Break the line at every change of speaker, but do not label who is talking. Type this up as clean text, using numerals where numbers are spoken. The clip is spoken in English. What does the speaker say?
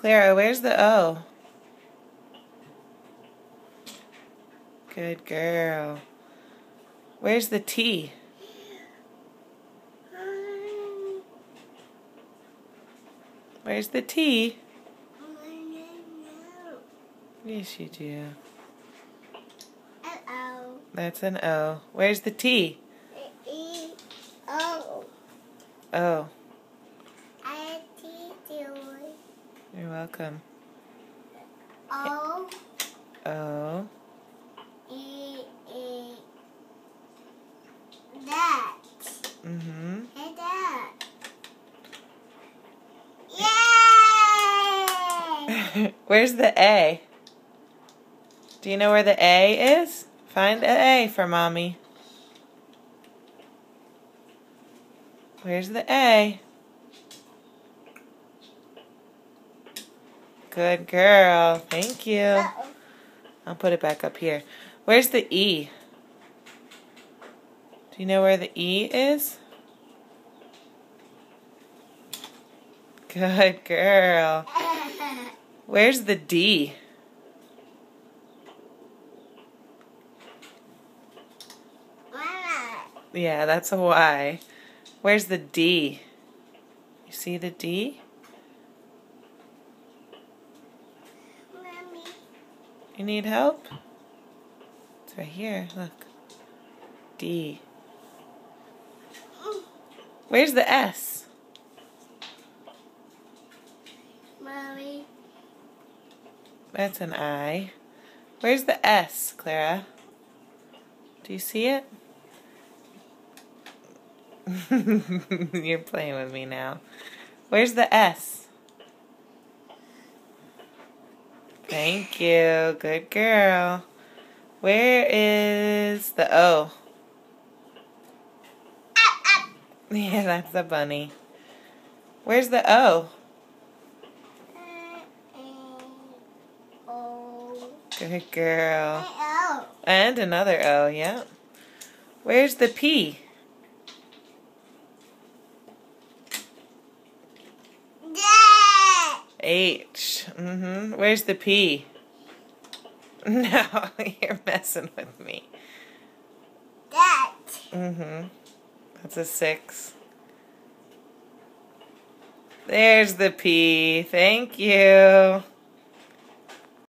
Clara, where's the O? Good girl. Where's the T? Where's the T? Yes, you do.
O.
That's an O. Where's the T?
O.
O.
I-T-T-O.
You're welcome.
O.
O.
E. That.
Mm-hmm.
Hey, that. Yay!
Where's the A? Do you know where the A is? Find the A for Mommy. Where's the A? Good girl. Thank you.
Uh-oh.
I'll put it back up here. Where's the E? Do you know where the E is? Good girl. Where's the D?
Mama.
Yeah, that's a Y. Where's the D? You see the D?
Mommy.
You need help? It's right here. Look. D. Where's the S?
Mommy.
That's an I. Where's the S, Clara? Do you see it? You're playing with me now. Where's the S? Thank you. Good girl. Where is the O? Yeah, that's the bunny. Where's the O?
O.
Good girl.
O.
And another O, yeah. Where's the P?
That.
H. Where's the P? No, you're messing with me.
That.
That's a 6. There's the P. Thank you.